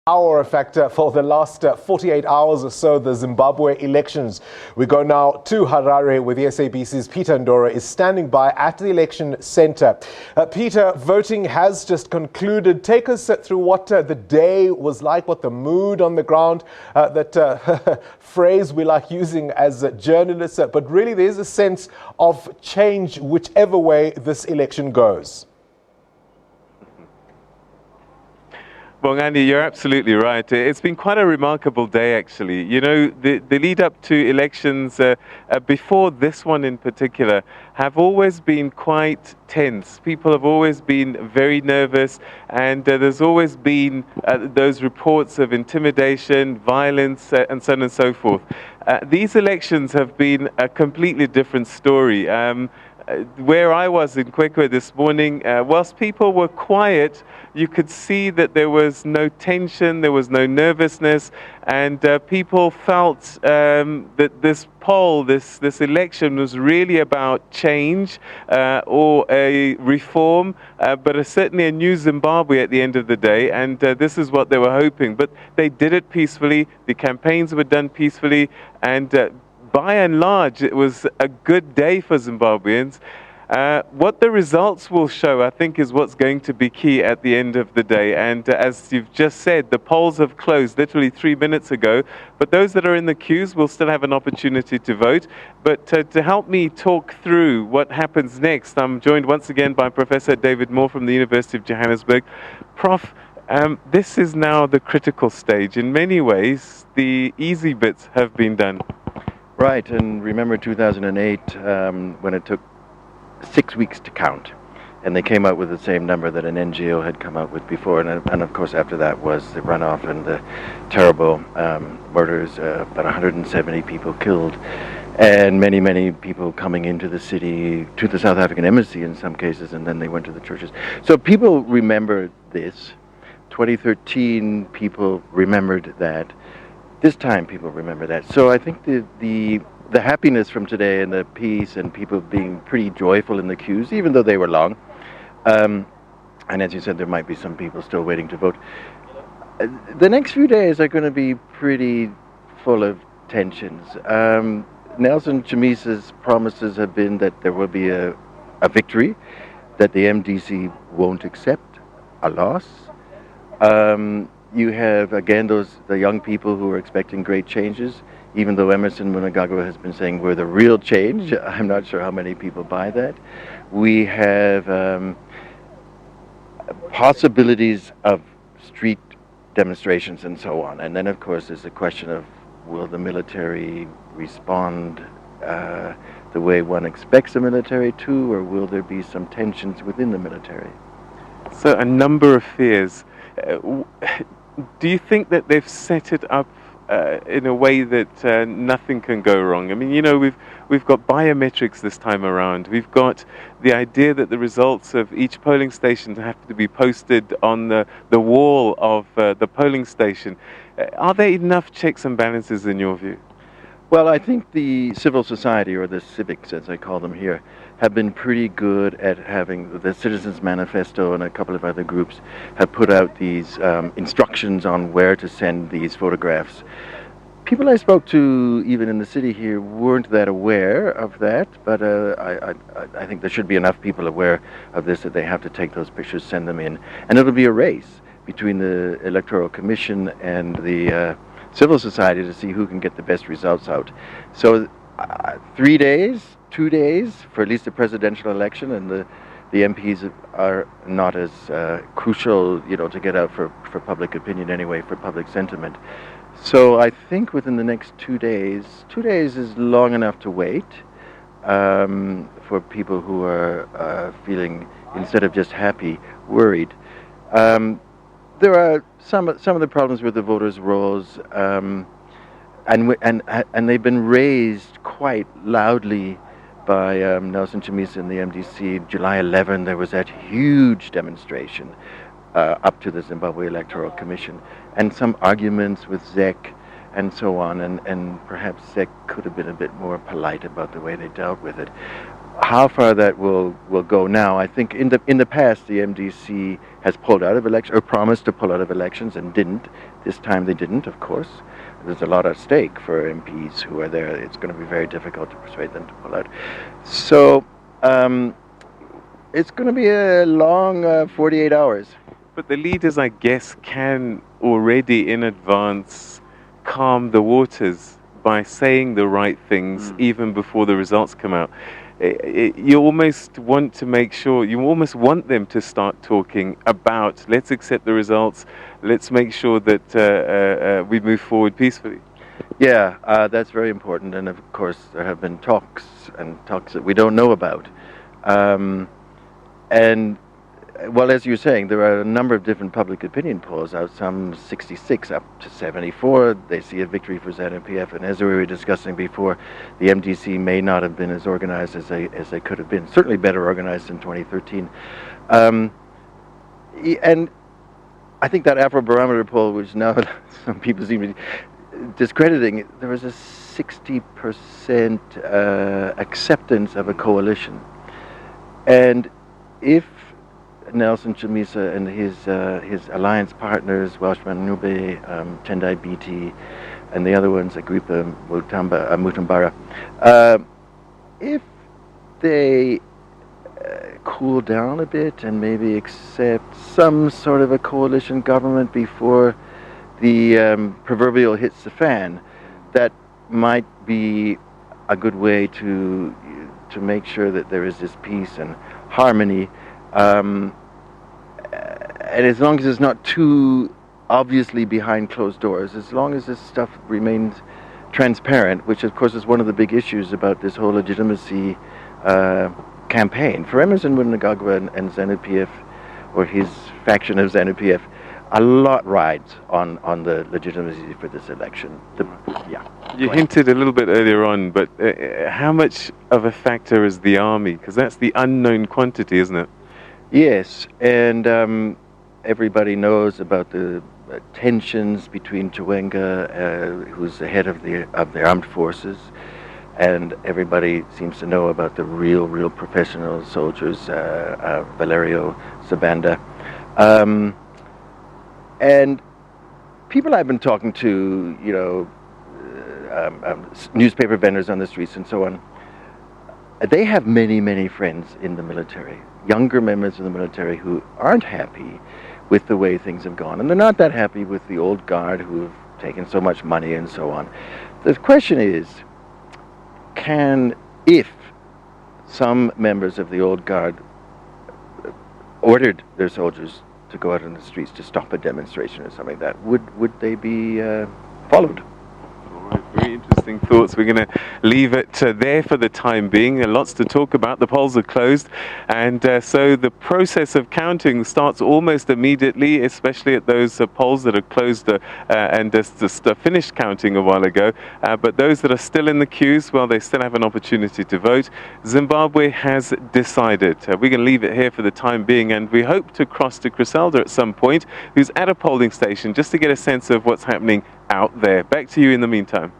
Our factor for the last 48 hours or so, the Zimbabwe elections. We go now to Harare, where the SABC's Peter Ndoro is standing by at the election center. Peter, voting has just concluded. Take us through what the day was like, what the mood on the ground, that phrase we like using as journalists, but really there's a sense of change whichever way this election goes. Well, Andy, you're absolutely right. It's been quite a remarkable day, actually. You know, the lead up to elections, before this one in particular, have always been quite tense. People have always been very nervous, and there's always been those reports of intimidation, violence, and so on and so forth. These elections have been a completely different story. Where I was in Kwekwe this morning, whilst people were quiet, you could see that there was no tension, there was no nervousness, and people felt that this poll, this election was really about change or a reform, but certainly a new Zimbabwe at the end of the day, and this is what they were hoping. But they did it peacefully, the campaigns were done peacefully, and by and large, it was a good day for Zimbabweans. What the results will show, I think, is what's going to be key at the end of the day. And as you've just said, the polls have closed literally 3 minutes ago, but those that are in the queues will still have an opportunity to vote. But to help me talk through what happens next, I'm joined once again by Professor David Moore from the University of Johannesburg. Prof, this is now the critical stage. In many ways, the easy bits have been done. Right, and remember 2008 when it took 6 weeks to count, and they came out with the same number that an NGO had come out with before, and of course after that was the runoff and the terrible murders, about 170 people killed, and many people coming into the city, to the South African embassy in some cases, and then they went to the churches. So people remember this. 2013 people remembered that. This time people remember that. So I think the happiness from today and the peace and people being pretty joyful in the queues, even though they were long, and as you said, there might be some people still waiting to vote. The next few days are going to be pretty full of tensions. Nelson Chamisa's promises have been that there will be a victory, that the MDC won't accept a loss. You have, again, the young people who are expecting great changes, even though Emerson Mnangagwa has been saying we're the real change. I'm not sure how many people buy that. We have possibilities of street demonstrations and so on. And then, of course, there's the question of will the military respond the way one expects the military to, or will there be some tensions within the military? So a number of fears. Do you think that they've set it up in a way that nothing can go wrong? I mean, you know, we've got biometrics this time around. We've got the idea that the results of each polling station have to be posted on the wall of the polling station. Are there enough checks and balances in your view? Well, I think the civil society, or the civics as I call them here, have been pretty good at having the Citizens Manifesto, and a couple of other groups have put out these instructions on where to send these photographs. People I spoke to, even in the city here, weren't that aware of that, but I think there should be enough people aware of this that they have to take those pictures, send them in, and it'll be a race between the Electoral Commission and the civil society to see who can get the best results out. So 3 days, 2 days for at least the presidential election, and the MPs are not as crucial, you know, to get out for public opinion anyway, for public sentiment. So I think within the next 2 days is long enough to wait for people who are feeling, instead of just happy, worried. There are some of the problems with the voters' rolls, and they've been raised quite loudly by Nelson Chamisa and the MDC. July 11, there was that huge demonstration up to the Zimbabwe Electoral Commission, and some arguments with ZEC and so on, and perhaps ZEC could have been a bit more polite about the way they dealt with it. how far that will go now, I think in the past the MDC has pulled out of elections, or promised to pull out of elections, and didn't. This time they didn't, of course. There's a lot at stake for MPs who are there. It's going to be very difficult to persuade them to pull out. So it's going to be a long 48 hours. But the leaders, I guess, can already in advance calm the waters by saying the right things even before the results come out. You almost want to make sure, you almost want them to start talking about, let's accept the results, let's make sure that we move forward peacefully. Yeah, that's very important. And of course, there have been talks that we don't know about. And well, as you're saying, there are a number of different public opinion polls out, some 66 up to 74. They see a victory for ZANU-PF, and as we were discussing before, the MDC may not have been as organized as they could have been. Certainly better organized in 2013. And I think that Afrobarometer poll, which now some people seem to be discrediting, there was a 60% acceptance of a coalition. And if Nelson Chamisa and his alliance partners, Welshman Nube, Tendai BT, and the other ones, Agrippa Mutambara, if they cool down a bit and maybe accept some sort of a coalition government before the proverbial hits the fan, that might be a good way to make sure that there is this peace and harmony. And as long as it's not too obviously behind closed doors, as long as this stuff remains transparent, which of course is one of the big issues about this whole legitimacy campaign. For Emerson Mnangagwa and ZANU-PF, or his faction of ZANU-PF, a lot rides on the legitimacy for this election. You hinted a little bit earlier on, but how much of a factor is the army? Because that's the unknown quantity, isn't it? Yes, and everybody knows about the tensions between Chiwenga, who's the head of the armed forces, and everybody seems to know about the real professional soldiers, Valerio Sabanda. And people I've been talking to, you know, newspaper vendors on the streets and so on, they have many friends in the military, younger members of the military who aren't happy with the way things have gone. And they're not that happy with the old guard who have taken so much money and so on. The question is, if some members of the old guard ordered their soldiers to go out on the streets to stop a demonstration or something like that, would they be followed? Very interesting thoughts. We're going to leave it there for the time being. Lots to talk about. The polls are closed, and so the process of counting starts almost immediately, especially at those polls that are closed and just finished counting a while ago. But those that are still in the queues, well, they still have an opportunity to vote. Zimbabwe has decided. We're going to leave it here for the time being, and we hope to cross to Griselda at some point, who's at a polling station, just to get a sense of what's happening out there. Back to you in the meantime.